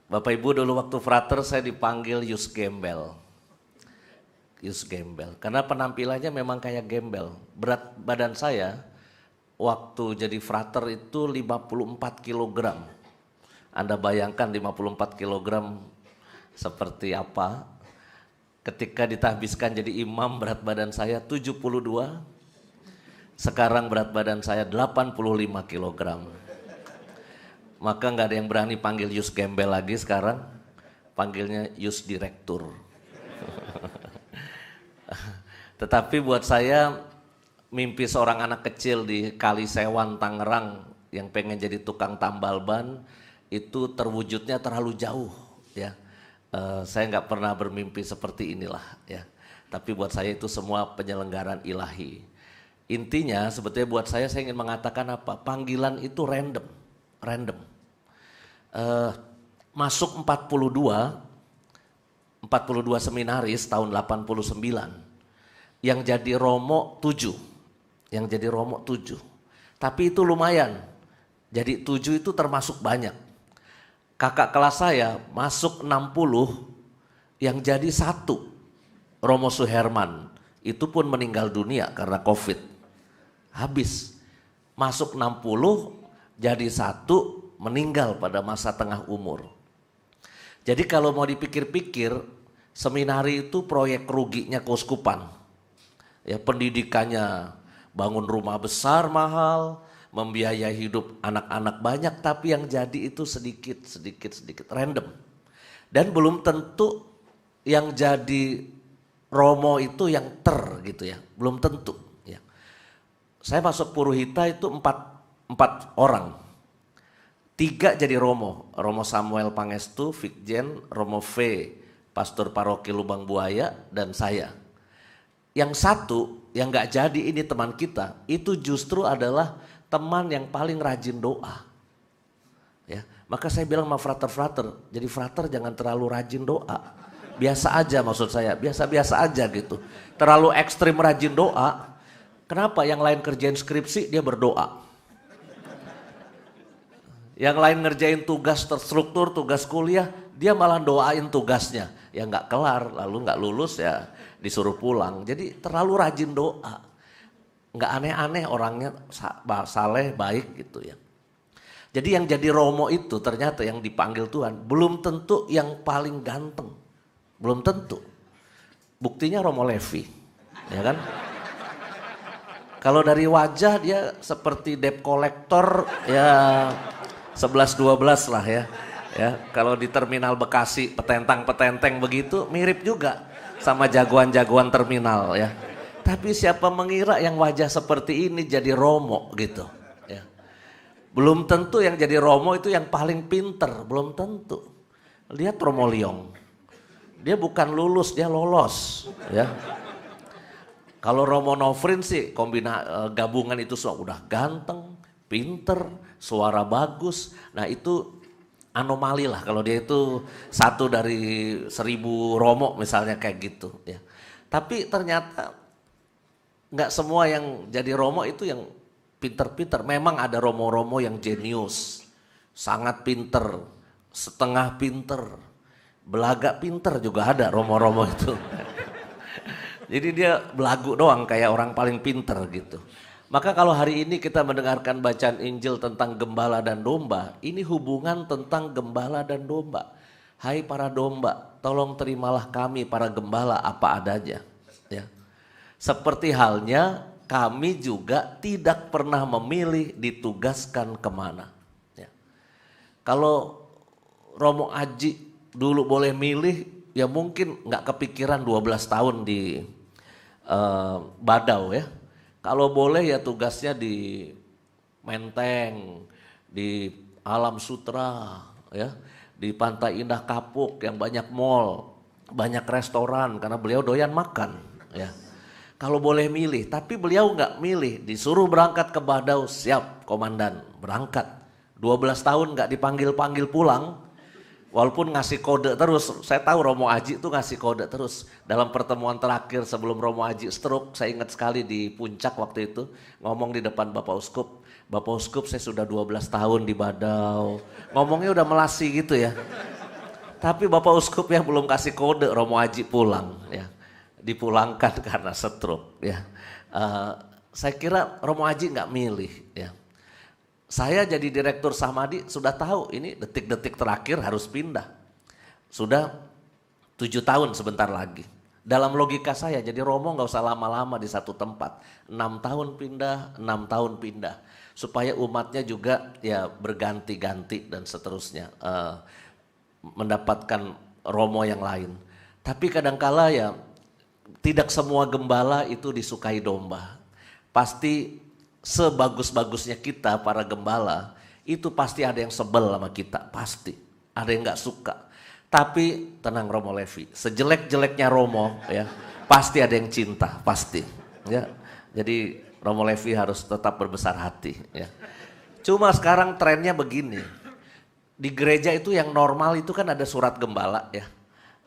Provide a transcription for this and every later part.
Bapak Ibu, dulu waktu frater saya dipanggil Yus Gembel. Yus Gembel, karena penampilannya memang kayak gembel. Berat badan saya waktu jadi frater itu 54 kilogram. Anda bayangkan 54 kilogram seperti apa. Ketika ditahbiskan jadi imam, berat badan saya 72. Sekarang berat badan saya 85 kilogram. Maka nggak ada yang berani panggil Yus Gembel lagi sekarang. Panggilnya Yus Direktur. Tetapi buat saya mimpi seorang anak kecil di Kalisewan, Tangerang yang pengen jadi tukang tambal ban itu terwujudnya terlalu jauh ya. Saya nggak pernah bermimpi seperti inilah ya. Tapi buat saya itu semua penyelenggaraan ilahi. Intinya sebetulnya buat saya ingin mengatakan apa? Panggilan itu random. Masuk 42 seminaris tahun 89. Yang jadi romo 7. Tapi itu lumayan. Jadi 7 itu termasuk banyak. Kakak kelas saya masuk 60, yang jadi 1. Romo Suherman. Itu pun meninggal dunia karena COVID. Habis. Masuk 60, jadi 1, meninggal pada masa tengah umur. Jadi kalau mau dipikir-pikir, seminari itu proyek ruginya keuskupan. Ya, pendidikannya bangun rumah besar mahal, membiayai hidup anak-anak banyak, tapi yang jadi itu sedikit random. Dan belum tentu yang jadi romo itu yang gitu ya, belum tentu. Ya. Saya masuk Puruhita itu 4 orang, 3 jadi romo Samuel Pangestu, Vikjen, Romo V, Pastor Paroki Lubang Buaya, dan saya. Yang 1 yang gak jadi ini teman kita, itu justru adalah teman yang paling rajin doa. Ya, maka saya bilang sama frater, jadi frater jangan terlalu rajin doa. Biasa aja maksud saya, biasa-biasa aja gitu. Terlalu ekstrim rajin doa, kenapa? Yang lain kerjain skripsi, dia berdoa. Yang lain ngerjain tugas terstruktur, tugas kuliah, dia malah doain tugasnya. Ya gak kelar, lalu gak lulus ya disuruh pulang. Jadi terlalu rajin doa. Nggak aneh-aneh orangnya, saleh, baik gitu ya. Jadi yang jadi romo itu ternyata yang dipanggil Tuhan belum tentu yang paling ganteng. Belum tentu. Buktinya Romo Levi, ya kan? Kalau dari wajah dia seperti debt collector ya 11-12 lah ya. Ya, kalau di terminal Bekasi petentang-petenteng begitu mirip juga sama jagoan-jagoan terminal ya. Tapi siapa mengira yang wajah seperti ini jadi romo gitu ya. Belum tentu yang jadi romo itu yang paling pinter, belum tentu. Lihat Romo Liong. Dia bukan lulus, dia lolos ya. Kalau Romo Nofrin sih gabungan itu semua udah ganteng, pinter, suara bagus. Nah itu anomali lah kalau dia itu 1 dari 1000 romo misalnya kayak gitu ya. Tapi ternyata nggak semua yang jadi romo itu yang pinter-pinter. Memang ada romo-romo yang jenius, sangat pinter, setengah pinter, belaga pinter juga ada romo-romo itu. Jadi dia belagu doang kayak orang paling pinter gitu. Maka kalau hari ini kita mendengarkan bacaan Injil tentang gembala dan domba, ini hubungan tentang gembala dan domba. Hai para domba, tolong terimalah kami para gembala apa adanya. Ya. Seperti halnya kami juga tidak pernah memilih ditugaskan kemana. Ya. Kalau Romo Aji dulu boleh milih, ya mungkin nggak kepikiran 12 tahun di Badau ya. Kalau boleh ya tugasnya di Menteng, di Alam Sutra, ya, di Pantai Indah Kapuk yang banyak mall, banyak restoran karena beliau doyan makan. Ya. Kalau boleh milih, tapi beliau nggak milih, disuruh berangkat ke Badau, siap komandan, berangkat. 12 tahun nggak dipanggil-panggil pulang. Walaupun ngasih kode terus, saya tahu Romo Aji itu ngasih kode terus. Dalam pertemuan terakhir sebelum Romo Aji stroke, saya ingat sekali di puncak waktu itu, ngomong di depan Bapak Uskup. Bapak Uskup saya sudah 12 tahun di Badau, ngomongnya udah melasi gitu ya. Tapi Bapak Uskup yang belum kasih kode Romo Aji pulang ya. Dipulangkan karena stroke ya. Saya kira Romo Aji nggak milih ya. Saya jadi direktur Samadi sudah tahu ini detik-detik terakhir harus pindah. Sudah 7 tahun sebentar lagi. Dalam logika saya jadi Romo nggak usah lama-lama di satu tempat. 6 tahun pindah, 6 tahun pindah. Supaya umatnya juga ya berganti-ganti dan seterusnya. Mendapatkan Romo yang lain. Tapi kadangkala ya tidak semua gembala itu disukai domba. Pasti sebagus-bagusnya kita para gembala itu pasti ada yang sebel sama kita, pasti ada yang nggak suka. Tapi tenang Romo Levi, sejelek-jeleknya Romo ya pasti ada yang cinta, pasti ya. Jadi Romo Levi harus tetap berbesar hati ya. Cuma sekarang trennya begini, di gereja itu yang normal itu kan ada surat gembala ya,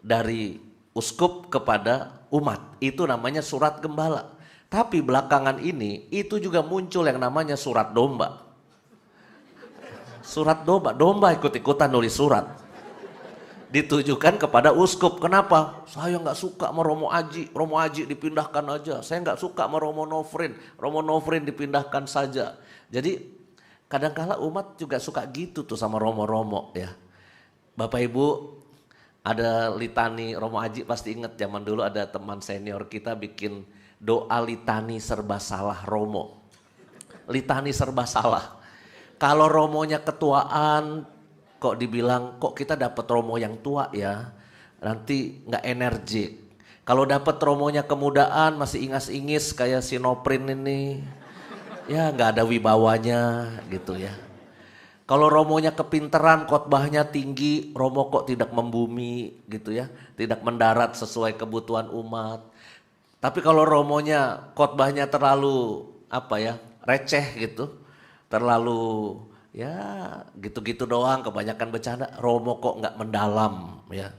dari uskup kepada umat, itu namanya surat gembala. Tapi belakangan ini itu juga muncul yang namanya surat domba. Surat domba, domba ikut-ikutan nulis surat. Ditujukan kepada uskup. Kenapa? Saya nggak suka sama Romo Aji dipindahkan aja. Saya nggak suka sama Romo Nofrin dipindahkan saja. Jadi kadangkala umat juga suka gitu tuh sama Romo ya. Bapak Ibu, ada litani Romo Aji pasti ingat zaman dulu ada teman senior kita bikin doa litani serba salah Romo. Litani serba salah. Kalau Romonya ketuaan kok dibilang kok kita dapat Romo yang tua ya, nanti nggak energik. Kalau dapat Romonya kemudaan masih ingas-ingis kayak si Noprin ini, ya nggak ada wibawanya gitu ya. Kalau Romonya kepinteran, khotbahnya tinggi, Romo kok tidak membumi gitu ya, tidak mendarat sesuai kebutuhan umat. Tapi kalau Romonya khotbahnya terlalu receh gitu, terlalu ya gitu-gitu doang, kebanyakan bercanda, Romo kok nggak mendalam ya.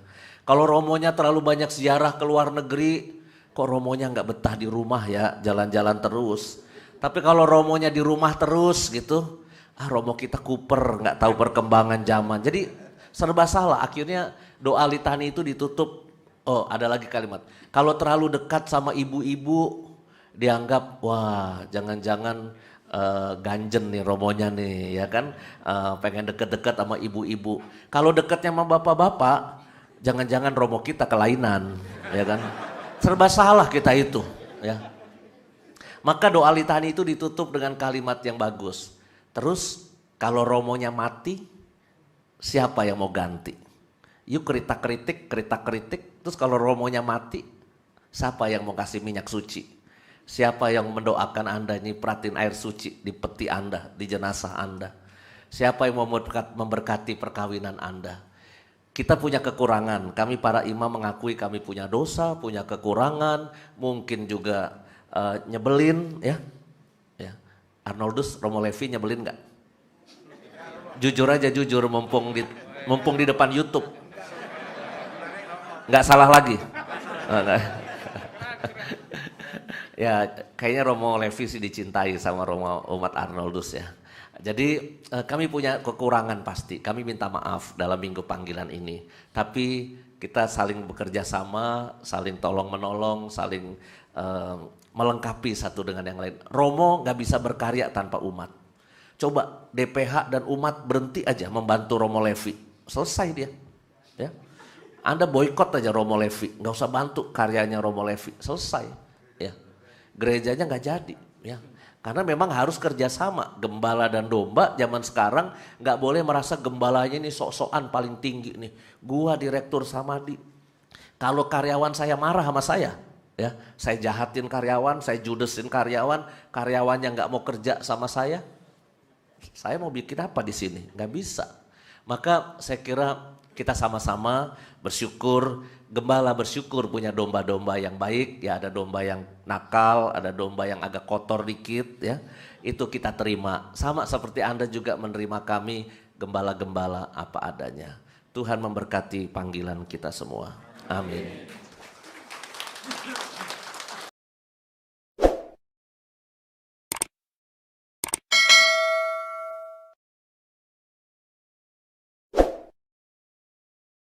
Kalau Romonya terlalu banyak ziarah ke luar negeri, kok Romonya nggak betah di rumah ya, jalan-jalan terus. Tapi kalau Romonya di rumah terus gitu, Romo kita kuper, nggak tahu perkembangan zaman. Jadi serba salah, akhirnya doa litani itu ditutup. Oh, ada lagi kalimat. Kalau terlalu dekat sama ibu-ibu dianggap wah jangan-jangan ganjen nih Romonya nih ya kan, pengen deket-deket sama ibu-ibu. Kalau deketnya sama bapak-bapak, jangan-jangan Romo kita kelainan ya kan. Serba salah kita itu ya. Maka doa litani itu ditutup dengan kalimat yang bagus. Terus kalau Romonya mati, siapa yang mau ganti? Yuk kritik, terus kalau Romonya mati, siapa yang mau kasih minyak suci? Siapa yang mendoakan Anda nyipratin air suci di peti Anda, di jenazah Anda? Siapa yang mau memberkati perkawinan Anda? Kita punya kekurangan, kami para imam mengakui kami punya dosa, punya kekurangan, mungkin juga nyebelin ya. Arnoldus, Romo Levi nyebelin nggak? Jujur aja, jujur, mumpung di depan YouTube. Nggak salah lagi. Ya kayaknya Romo Levi sih dicintai sama Romo umat Arnoldus ya. Jadi kami punya kekurangan pasti, kami minta maaf dalam minggu panggilan ini. Tapi kita saling bekerja sama, saling tolong menolong, saling melengkapi satu dengan yang lain. Romo nggak bisa berkarya tanpa umat. Coba DPH dan umat berhenti aja membantu Romo Levi, selesai dia. Ya. Anda boikot aja Romo Levi, nggak usah bantu karyanya Romo Levi, selesai. Ya. Gerejanya nggak jadi. Ya. Karena memang harus kerjasama, gembala dan domba zaman sekarang nggak boleh merasa gembalanya ini sok-sokan paling tinggi nih. Gua direktur Samadi, kalau karyawan saya marah sama saya, ya saya jahatin karyawan, saya judesin karyawan, karyawannya nggak mau kerja sama saya mau bikin apa di sini? Nggak bisa. Maka saya kira kita sama-sama bersyukur, gembala bersyukur punya domba-domba yang baik, ya ada domba yang nakal, ada domba yang agak kotor dikit ya. Itu kita terima. Sama seperti Anda juga menerima kami gembala-gembala apa adanya. Tuhan memberkati panggilan kita semua. Amin.